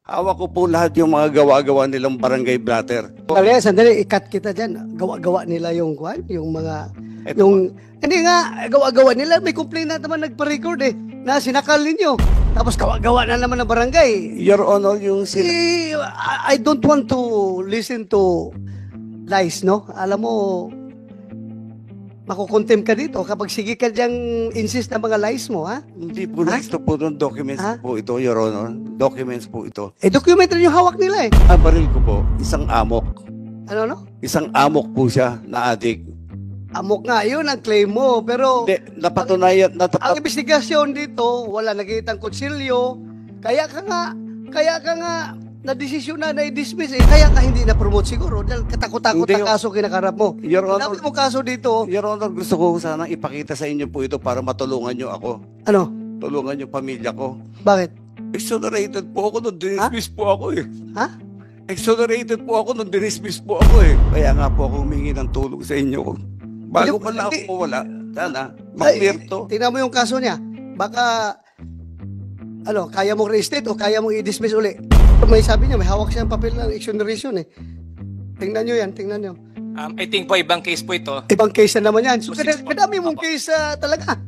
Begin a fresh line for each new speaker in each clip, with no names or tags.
Hawak ko po lahat yung mga gawa-gawa nilang barangay blatter.
Sandali, ikat kita dyan. Gawa-gawa nila yung kwan, yung mga,
Ito
hindi nga, gawa-gawa nila. May complaint na naman nagpa-record na sinakal ninyo. Tapos gawa-gawa na naman ng barangay.
Your Honor, yung
I don't want to listen to lies, no? Alam mo, makukontem ka dito kapag sige ka diyang insist na mga lies mo, ha?
Hindi po gusto po ng documents po ito, Your Honor. Documents po ito.
Documentary yung hawak nila
Ang baril ko po, isang amok.
Ano, no?
Isang amok po siya na adik.
Amok nga, yun ang claim mo. Pero,
Hindi, napatunayan,
ang investigasyon dito, wala nakikitang kutsilyo. Kaya ka nga, na-desisyon na i-dismiss Kaya ka hindi na-promote siguro dahil katakot-takot
Hindi,
ang kaso kinakarap mo.
Your Honor,
Dami mo kaso dito.
Your Honor, gusto ko sana ipakita sa inyo po ito para matulungan nyo ako.
Ano?
Tulungan yung pamilya ko.
Bakit?
Exonerated po ako nung dinismiss po ako
Ha?
Exonerated po ako nung dinismiss po ako Kaya nga po ako humingi ng tulong sa inyo. Bago pa lang ako mawala, sana, mag-clear to.
Tingnan mo yung kaso niya. Baka, kaya mong reinstate o kaya mong i-dismiss uli. May sabi niya, may hawak siyang papel ng exoneration Tingnan nyo yan, tingnan nyo.
I think po, ibang case po ito.
Ibang case na naman yan. So, kadami mong case talaga.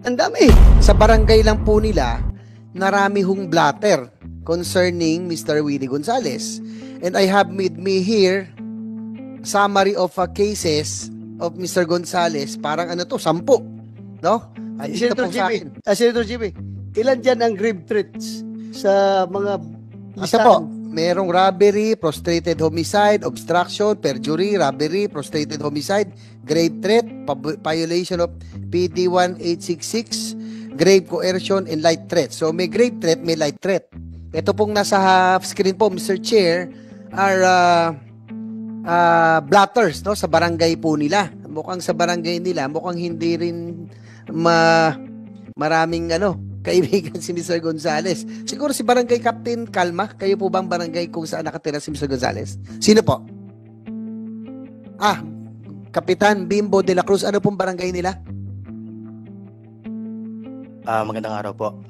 Ang dami.
Sa barangay lang po nila, narami hong blatter concerning Mr. Willie Gonzales. And I have with me here summary of cases of Mr. Gonzales. Parang 10, no? Ay, ito
Senator
po sa akin.
Senator GB, ilan dyan ang grave threats sa mga
Isa po, merong robbery, prostrated homicide, obstruction, perjury, robbery, prostrated homicide, grave threat, violation of PD 1866, grave coercion, and light threat. So may grave threat, may light threat. Ito pong nasa half screen po, Mr. Chair, are blatters, no, sa barangay po nila. Mukhang sa barangay nila, mukhang hindi rin maraming kaibigan si Mr. Gonzales. Siguro si Barangay Captain Kalma. Kayo po bang barangay kung saan nakatira si Mr. Gonzales? Sino po? Kapitan Bimbo de la Cruz. Ano pong barangay nila?
Magandang araw po.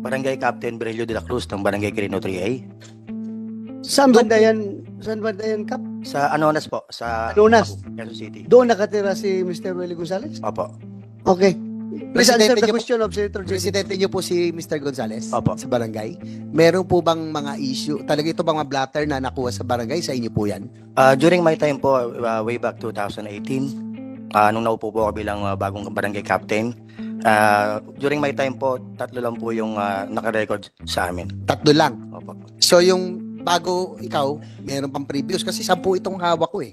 Barangay Captain Berelio de la Cruz ng Barangay Quirino 3A.
Saan banda yan? Saan banda yan, Kap?
Sa Anonas po. Sa
Anonas?
Quezon City.
Doon nakatira si Mr. Willie Gonzales?
Opo.
Okay. Please answer the
niyo
question of Senator Jimmy.
Presidente niyo po si Mr. Gonzales?
Opo.
Sa barangay? Meron po bang mga issue? Talaga ito bang mga blatter na nakuha sa barangay? Sa inyo po yan?
During my time po, way back 2018, nung naupo po ako bilang bagong barangay captain, during my time po, 3 lang po yung nakarecord sa amin.
3 lang?
Opo.
So yung bago ikaw, meron pang previous kasi 10 itong hawak ko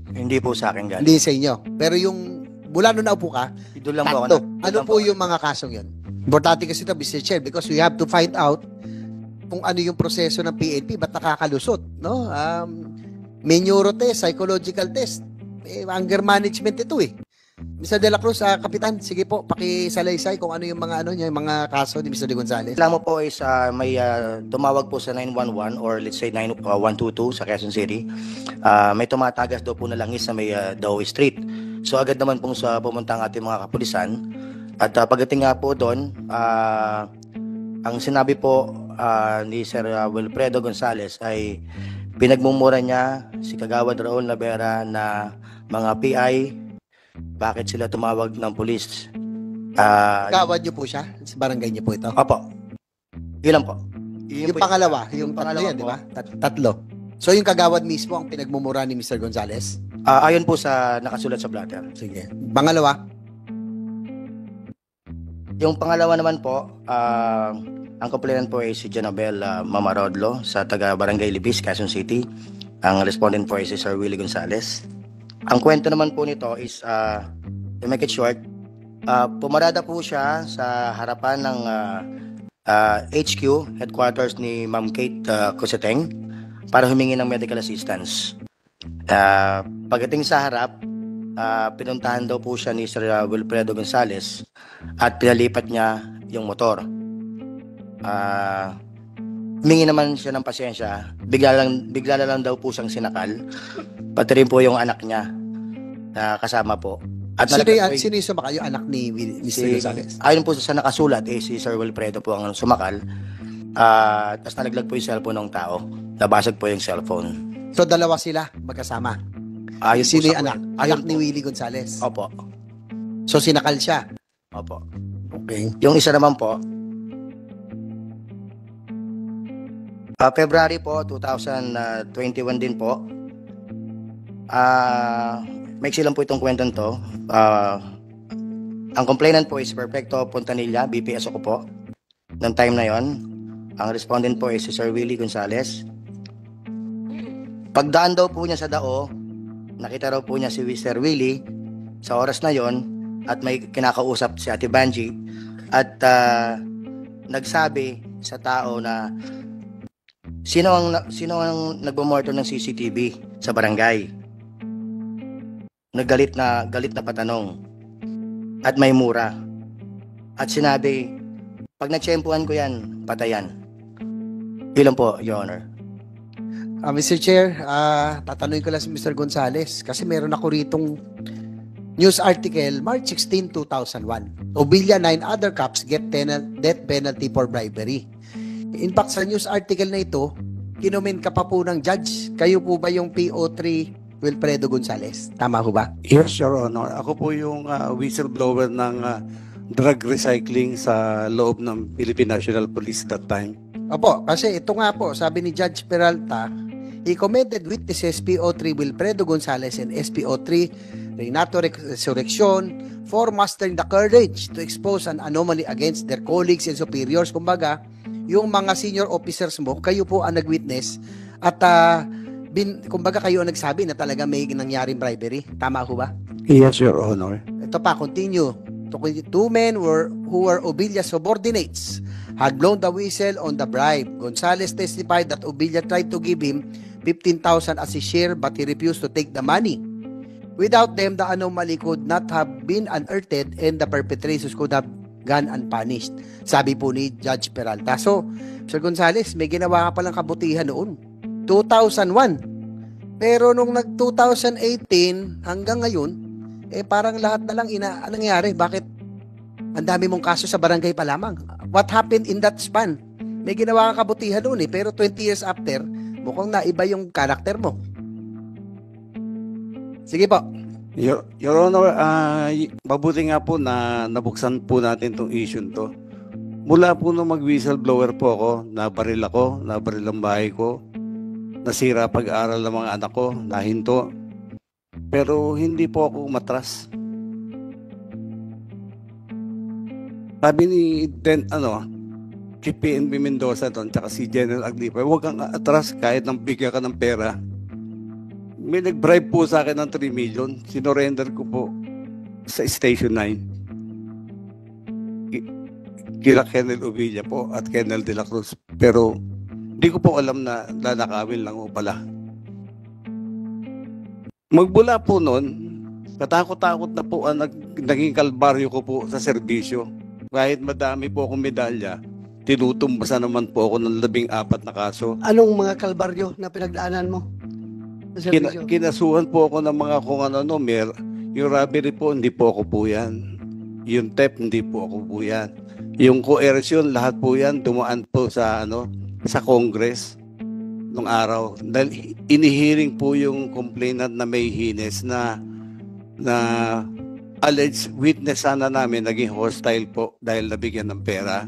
Hindi po sa akin galing.
Hindi sa inyo. Pero yung mula nung naupo ka,
Doon lang po ako.
3. Ano po yung mga kasong yun? Importante kasi ito, Mr. Chair, because we have to find out kung ano yung proseso ng PNP, ba't nakakalusot, no? May neuro test, psychological test, anger management ito Mr. De La Cruz, Kapitan, sige po, pakisalaysay kung ano yung mga yung mga kaso ni Mr. De Gonzales.
Alam mo po is may tumawag po sa 911 or let's say 122 sa Quezon City. May tumatagas daw po na langis sa may Dawe Street. So agad naman pong pumunta ang ating mga kapulisan. At pagdating nga po doon, ang sinabi po ni Sir Wilfredo Gonzales ay pinagmumura niya si Kagawad Raul Navera na mga PI, bakit sila tumawag ng pulis.
Kagawad niyo po siya? Sa barangay niyo po ito?
Opo. Ilan po?
Yung pangalawa, yung pangalawa yan, di ba? 3. So yung kagawad mismo ang pinagmumura ni Mr. Gonzales?
Ayon po sa nakasulat sa blatter.
Sige. Pangalawa?
Yung pangalawa naman po, ang complainant po ay si Janabel Mamarodlo sa taga Barangay Libis, Quezon City. Ang respondent po ay si Sir Willie Gonzales. Ang kwento naman po nito is, to make it short, pumarada po siya sa harapan ng HQ, headquarters ni Ma'am Kate Coseteng, para humingi ng medical assistance. Pagdating sa harap, pinuntahan daw po siya ni Sir Wilfredo Gonzales at pinalipat niya yung motor. Humingi naman siya ng pasensya. Bigla na lang daw po siyang sinakal. Pati rin po yung anak niya na kasama po. At
Sino yung sumakal? Yung anak ni Mr. Gonzales?
Ayon po sa nakasulat, si Sir Wilfredo po ang sumakal. Tapos nalaglag po yung cellphone ng tao. Nabasag po yung cellphone.
So, dalawa sila magkasama.
Ayos
Sino
po
yung
sa
anak?
kwento.
Anak
Ayun
ni
po.
Willie Gonzales.
Opo.
So, sinakal siya.
Opo.
Okay.
Yung isa naman po, February po, 2021 din po. Maiksi lang po itong kwentong to. Ang complainant po is Perfecto Pontanilla, BPS ako po. Noong time na yon, ang respondent po is si Sir Willie Gonzales. Pagdaan daw po niya sa dao, nakita raw po niya si Sir Willie sa oras na yon at may kinakausap si Ate Banji at nagsabi sa tao na sino ang nagmo-monitor ng CCTV sa barangay. Galit na patanong at may mura. At sinabi, pag natsyempuhan ko yan, patayan. Yun lang po, Your Honor.
Mr. Chair, tatanungin ko lang si Mr. Gonzales kasi meron ako ritong news article, March 16, 2001. Obilya, 9 other cops get death penalty for bribery. In fact, sa news article na ito, kinoment ka pa po ng judge. Kayo po ba yung PO3 Wilfredo Gonzales? Tama ho ba?
Yes, Your Honor. Ako po yung whistleblower ng drug recycling sa loob ng Philippine National Police that time.
Opo, kasi ito nga po, sabi ni Judge Peralta, he commended witnesses PO3 Wilfredo Gonzales and SPO3 Renato Resurrection for mastering the courage to expose an anomaly against their colleagues and superiors. Kumbaga, yung mga senior officers mo, kayo po ang nag-witness at kumbaga kayo ang nagsabi na talaga may nangyaring bribery. Tama ho ba?
Yes, Your Honor.
Ito pa, continue. Two men who were Obilya subordinates had blown the whistle on the bribe. Gonzales testified that Obilya tried to give him 15,000 as his share but he refused to take the money. Without them, the anomaly could not have been unearthed and the perpetrators could have gone unpunished. Sabi po ni Judge Peralta. So, Sir Gonzales, may ginawa ka palang kabutihan noon. 2001. Pero nung nag-2018 hanggang ngayon, parang lahat na lang nangyari. Bakit ang dami mong kaso sa barangay pa lamang? What happened in that span? May ginawa ka kabutihan noon pero 20 years after, mukhang naiba yung karakter mo. Sige po.
Your Honor, mabuti nga po na nabuksan po natin itong issue to. Mula po nung mag-whistleblower po ako, nabaril ang bahay ko, nasira pag-aaral ng mga anak ko, nahinto. Pero hindi po ako umatras. Sabi ni si PNP Mendoza doon, tsaka si General Aglipa, huwag kang atras kahit nang bigyan ka ng pera. May nag-bribe po sa akin ng 3 million. Sinorender ko po sa Station 9. Kila Kennel Uvilla po at Kennel De La Cruz. Pero hindi ko po alam na nanakawin lang po pala. Magbula po noon, katakot-takot na po ang naging kalbaryo ko po sa serbisyo. Kahit madami po akong medalya, tinutumbasa naman po ako ng 14 na kaso.
Anong mga kalbaryo na pinagdaanan mo? Sa serbisyo?
Kinasuhan po ako ng mga kung ano, yung robbery po, hindi po ako po yan. Yung theft, hindi po ako po yan. Yung coercion, lahat po yan, dumaan po sa Congress nung araw. Dahil inihiring po yung complainant na may hines na alleged witness sana namin naging hostile po dahil nabigyan ng pera.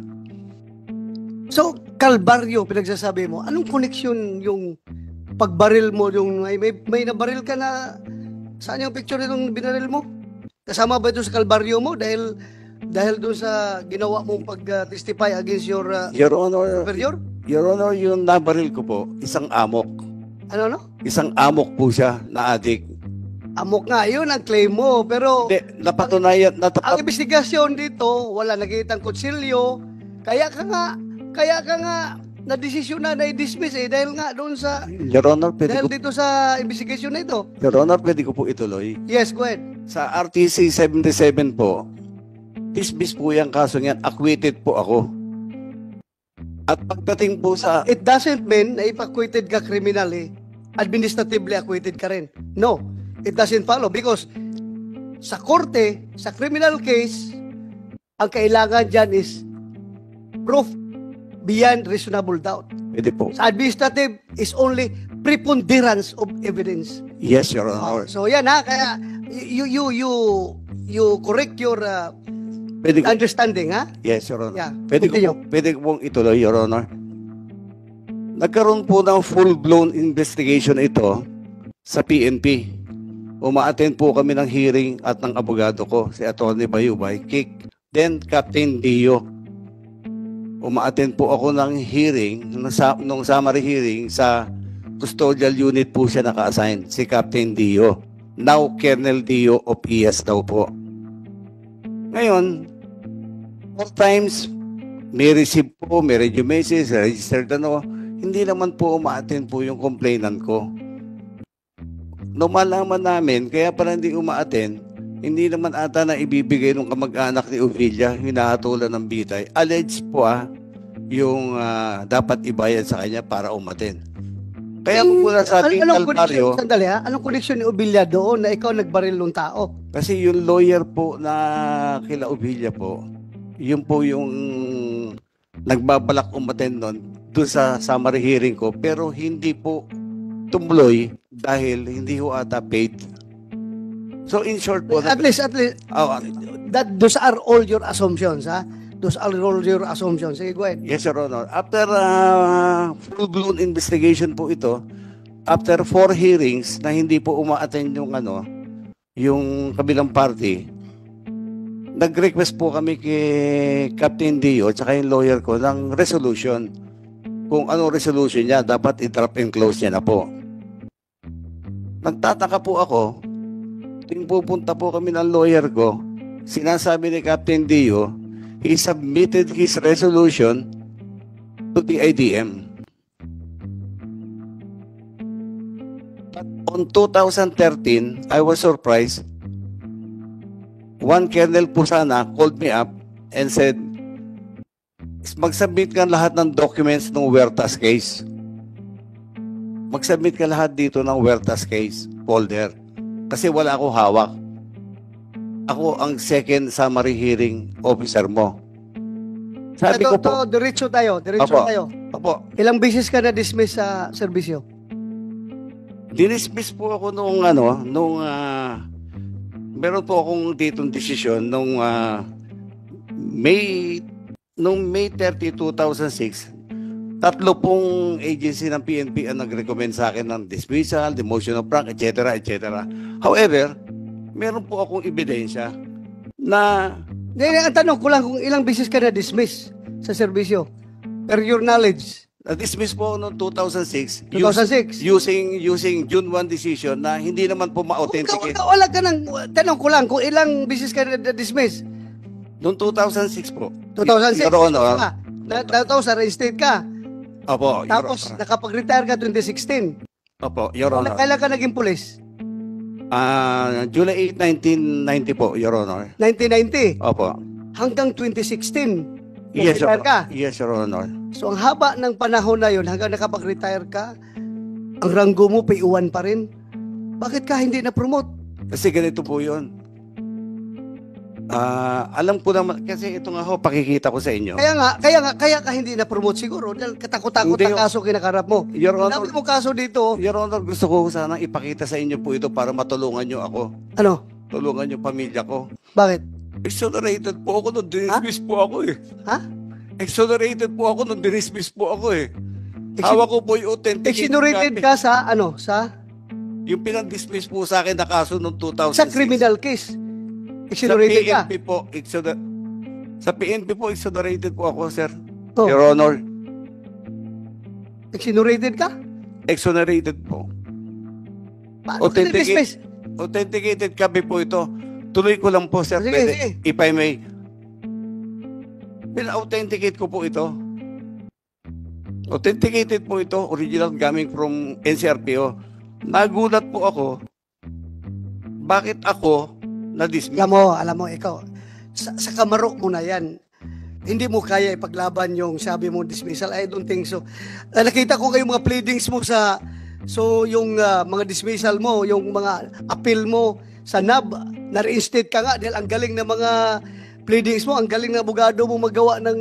So, kalbaryo, pinagsasabi mo, anong connection yung pagbaril mo, yung may nabaril ka na, saan yung picture nitong binaril mo? Kasama ba ito sa kalbaryo mo dahil doon sa ginawa mong pag-testify against your
Your Honor,
superior?
Your Honor, yung nabaril ko po, isang amok.
Ano?
Isang amok po siya na adik.
Amok nga, yun ang claim mo. Pero
Hindi, napatunayan,
ang investigasyon dito, wala nakitang kutsilyo. Kaya ka nga na-desisyon na i-dismiss dahil nga doon sa,
Your Honor, pwede
dahil
ko,
dito sa investigasyon na ito.
Your Honor, pwede ko po ituloy.
Yes, go ahead.
Sa RTC 77 po, dismiss po yung kaso niyan, acquitted po ako. At pagdating po sa,
It doesn't mean na if-acquitted ka criminally, administratively acquitted ka rin. No, it doesn't follow because sa korte, sa criminal case, ang kailangan dyan is proof beyond reasonable doubt.
Pwede po.
Sa administrative is only preponderance of evidence.
Yes, Your Honor.
So yan ha, kaya you correct your
Pwede ko,
understanding ha.
yes, Your Honor.
Yeah,
Pwede ko pong ituloy, Your Honor. Nagkaroon po ng full-blown investigation ito sa PNP. Uma-attend po kami ng hearing at ng abogado ko, si Atty. Bayubay, Kik, then Captain Dio. Uma-attend po ako ng hearing, nung summary hearing sa custodial unit po siya naka-assign, si Captain Dio. Now, Colonel Dio of ES daw po. Ngayon, 4 times, may receive po, may radio message, registered hindi naman po uma-attend po yung complainant ko. Nung malaman namin, kaya pala hindi uma-attend, hindi naman ata na ibibigay ng kamag-anak ni Ovilia, hinahatulan ng bitay. Alleged po yung dapat ibayad sa kanya para umattend. Kaya ko na sabi Calvario,
sandali ha, anong connection ni Ovilia doon na ikaw nagbaril ng tao?
kasi yung lawyer po na kila Ovilia po, yun po yung nagbabalak umattend nun doon sa summary hearing ko, pero hindi po tumuloy dahil hindi ho ata paid. So in short po,
At least, those are all your assumptions, ha? Those are all your assumptions. Sige, go ahead.
yes, Your Honor. After full-blown investigation po ito, after 4 hearings na hindi po uma-attend yung kabilang party, nag-request po kami kay Captain Dio at saka yung lawyer ko ng resolution. Kung ano resolution niya, dapat i-drop and close niya na po. Nagtataka po ako, ting pupunta po kami ng lawyer ko, sinasabi ni Captain Dio, he submitted his resolution to the IDM. But on 2013, I was surprised. One Colonel Pusana called me up and said, mag-submit ka lahat ng documents ng Huertas case. Mag-submit ka lahat dito ng Huertas case folder. Kasi wala akong hawak. Ako ang second summary hearing officer mo. Sabi ko po,
Diretso tayo.
Opo,
Ilang beses ka na-dismiss sa serbisyo?
dinismiss po ako meron po akong ditong desisyon nung May 30, 2006, 3 pong agency ng PNP ang nag-recommend sa akin ng dismissal, demotion of rank, etc., etc. However, meron po akong ebidensya na
Ang tanong ko lang kung ilang beses ka na-dismiss sa serbisyo. Per your knowledge.
na-dismiss po noong 2006
2006.
using June 1 decision na hindi naman po ma-authenticate.
Wala ka nang, tanong ko lang kung ilang beses ka na-dismiss.
Noong 2006 po.
2006.
Your Honor.
Tapos reinstate ka.
Opo, Your
Tapos
Honor.
nakapag-retire ka 2016.
Opo, Your Honor.
Kailan ka naging pulis?
July 8, 1990 po, Your Honor.
1990.
Opo.
Hanggang 2016.
Yes, Your
Nag-retire ka.
Yes, Your Honor.
So ang haba ng panahon na yun, hanggang nakapag-retire ka, ang ranggo mo PU1 pa rin. Bakit ka hindi na-promote?
Kasi ganito po yun. Alam ko naman, kasi ito nga ho, pakikita ko sa inyo.
Kaya ka hindi na-promote siguro dahil katakot-takot
Hindi,
ang kaso kinakarap mo.
Your Honor,
Dami mo kaso dito.
Your Honor, gusto ko sana ipakita sa inyo po ito para matulungan nyo ako.
Ano?
Tulungan nyo pamilya ko.
Bakit?
Exonerated po ako nung dinismiss po ako eh.
Ha?
Exonerated po ako nung dinismiss po ako eh. Hawak ko po yung authentic.
Exonerated ka sa ano?
Yung pinag-dismiss po sa akin na kaso noong 2006.
Sa criminal case.
Sa
Exonerated ka.
PNP po, sa PNP po, exonerated po ako, sir.
Oh.
Your Honor,
Exonerated ka?
exonerated po.
Paano ka na-dismiss?
Authenticated copy po ito. Tuloy ko lang po, sir.
Sige,
Pwede,
sige.
if I may. Pina-authenticate ko po ito. Authenticated po ito. Original coming from NCRPO. Nagulat po ako. Bakit ako na-dismiss?
Alam mo, ikaw, sa kamaro mo na yan, hindi mo kaya ipaglaban yung sabi mo dismissal. I don't think so. Nakita ko kayong mga pleadings mo yung mga dismissal mo, yung mga appeal mo sa NAB, na-reinstate ka nga dahil ang galing ng mga pleadings mo, ang galing ng abogado mo magawa ng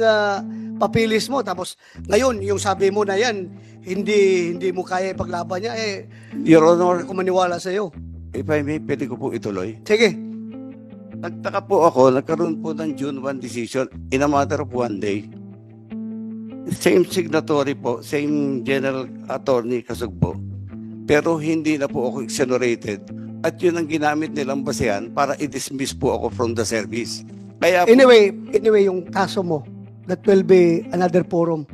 papilis mo. Tapos ngayon, yung sabi mo na yan, hindi mo kaya ipaglaban niya,
Your Honor,
ako maniwala sa iyo.
if I may, pwede ko po ituloy.
Sige.
Nagtaka po ako, nagkaroon po ng June 1 decision in a matter of 1 day. Same signatory po, same General Attorney Kasugbo. Pero hindi na po ako exonerated. At yun ang ginamit nilang basehan para i-dismiss po ako from the service. Kaya po,
Anyway, yung kaso mo, that will be another forum.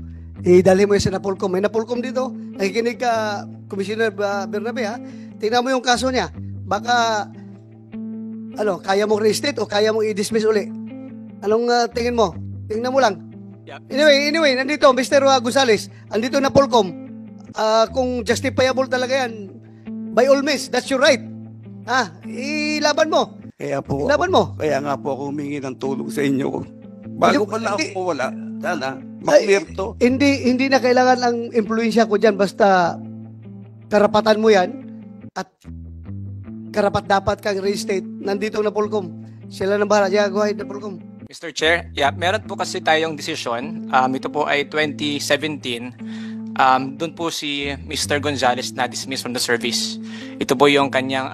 Idali mo yung sa Napolcom. May Napolcom dito. Nakikinig ka, Commissioner Bernabe, ha? Tingnan mo yung kaso niya. Baka, kaya mong restate o kaya mong i-dismiss uli. Anong tingin mo? Tingnan mo lang.
Yep.
Anyway, nandito, Mr. Gonzales. Andito na Polcom. Kung justifiable talaga yan, by all means, that's your right. Ilaban mo. Ilaban mo.
Kaya nga po ako humingi ng tulong sa inyo. Bago pa lang ako mawala, sana, maklear to.
Hindi na kailangan ang impluensya ko dyan. Basta karapatan mo yan at karapat dapat kang restate. Nandito na Polcom. Sila na bahala. Go ahead na Polcom.
Mr. Chair, meron po kasi tayong desisyon. Ito po ay 2017. Doon po si Mr. Gonzales na dismissed from the service. Ito po yung kanyang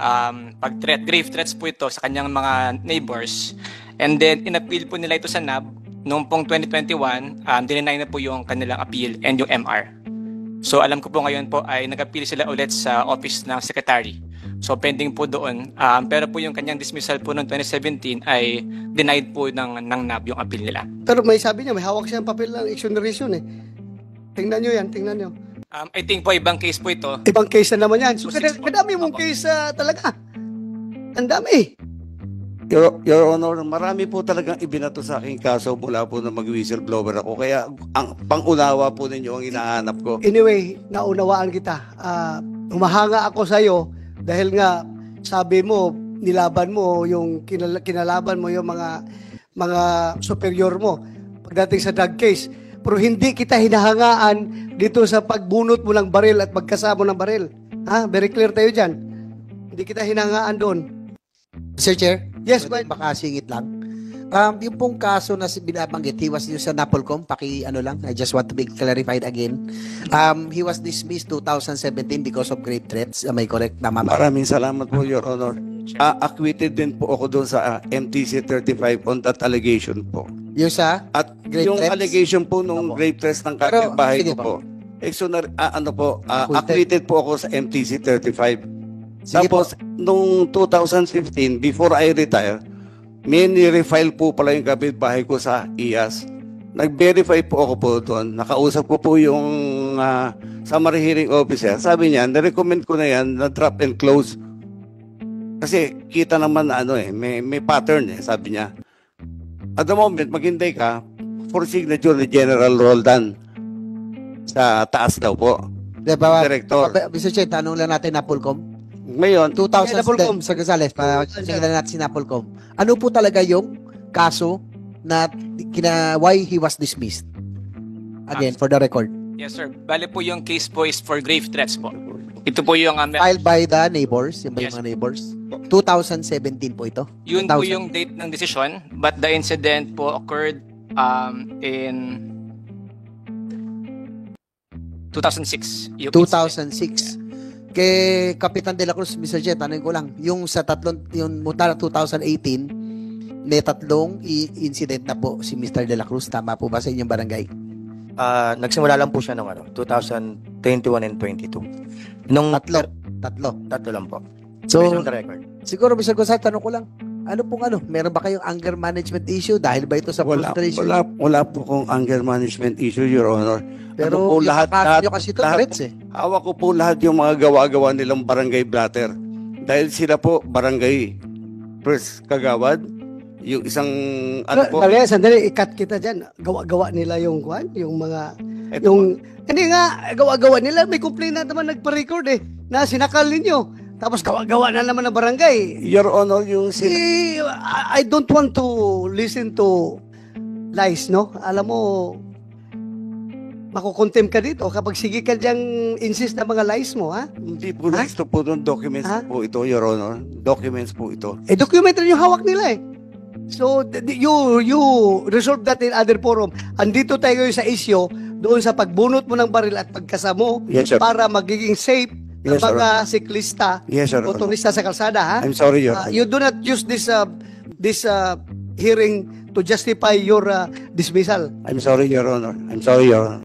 grave threats po ito sa kanyang mga neighbors. And then, in-appeal po nila ito sa NAB. Noong pong 2021, dinenay na po yung kanilang appeal and yung MR. So, alam ko po ngayon po ay nag-appeal sila ulit sa office ng secretary. So, pending po doon. Pero po yung kanyang dismissal po noong 2017 ay denied po ng NAB yung appeal nila.
Pero may sabi niya, may hawak siyang papel ng exoneration eh. Tingnan nyo yan, tingnan nyo.
I think po ibang case po ito.
Ibang case na naman yan. So,
So, six
kadami mong
months.
case talaga. Ang dami.
Your Honor, marami po talagang ibinato sa aking kaso mula po na mag-whistleblower ako. Kaya ang pangunawa po ninyo ang hinahanap ko.
Anyway, naunawaan kita. Humahanga ako sa'yo dahil nga sabi mo, nilaban mo yung kinalaban mo yung mga superior mo pagdating sa drug case. Pero hindi kita hinahangaan dito sa pagbunot mo ng baril at magkasama ng baril. Very clear tayo dyan. Hindi kita hinahangaan doon.
Sir Chair?
Yes,
Pwede makasingit lang. Yung pong kaso na binabanggit, he was yung sa Napolcom, I just want to be clarified again. He was dismissed 2017 because of grave threats. Am I correct? Tama ba?
Maraming salamat po, Your Honor. Acquitted din po ako doon sa MTC 35 on that allegation po.
Yung sa
At
grave
yung
threats?
allegation po nung
Opo.
grave threats ng
Pero,
kapitbahay
sige
ko po. Acquitted po ako sa MTC 35.
Sige
Tapos, nung 2015, before I retire, may ni-refile po pala yung kapitbahay ko sa IAS. Nag-verify po ako po doon. Nakausap ko po yung summary hearing officer. Sabi niya, na-recommend ko na yan na drop and close. Kasi kita naman na may pattern sabi niya. At the moment, maghintay ka for signature ni General Roldan sa taas daw po.
Diba,
Director.
Mr. Chair, tanong lang natin Napolcom.
Ngayon,
2000,
Napolcom.
Sir Gonzales, pakinggan natin si Napolcom. Ano po talaga yung kaso na why he was dismissed? Again, for the record.
Yes, sir. Bale po yung case po is for grave threats po. Ito po yung
Filed by the neighbors, yung ba yung
Yes.
mga neighbors? 2017 po ito.
yun po
2000.
yung date ng decision, but the incident po occurred in 2006. Yung
2006. Kay Kapitan De La Cruz, Mr. Jet, tanong ko lang, yung sa yung mula 2018, may tatlong incident na po si Mr. De La Cruz. Tama po ba sa inyong barangay?
Nagsimula lang po siya noong 2021 and 22. Nung
Tatlo.
lang po.
So,
Based on the record.
siguro, Mr. Gonzales, tanong ko lang, meron ba kayong anger management issue dahil ba ito sa frustration?
wala po kong anger management issue, Your Honor.
Pero
Ano po,
yung
lahat-
kaso
lahat-
nyo kasi ito,
lahat-
threats eh.
Hawak ko po lahat yung mga gawa-gawa nilang barangay blatter. Dahil sila po barangay first kagawad, yung isang
Sandali, ikat kita dyan. Gawa-gawa nila yung mga
Eto
hindi nga, gawa-gawa nila. May complaint na naman nagpa-record na sinakal ninyo. Tapos gawa-gawa na naman ng barangay.
Your Honor, yung
I don't want to listen to lies, no? Alam mo, makukontem ka dito kapag sige ka diyang insist na mga lies mo, ha?
hindi po next po doon documents
Ha?
po ito, Your Honor. Documents po ito.
Documentary yung hawak nila eh. So you resolve that in other forum. Andito tayo ngayon sa issue doon sa pagbunot mo ng baril at pagkasamo
Yes, sir.
para magiging safe ng
Yes, sir.
mga siklista,
Yes, sir.
motorista sa kalsada, ha?
I'm sorry, Your Honor.
You do not use this hearing to justify your dismissal.
I'm sorry, Your Honor. I'm sorry, Your Honor.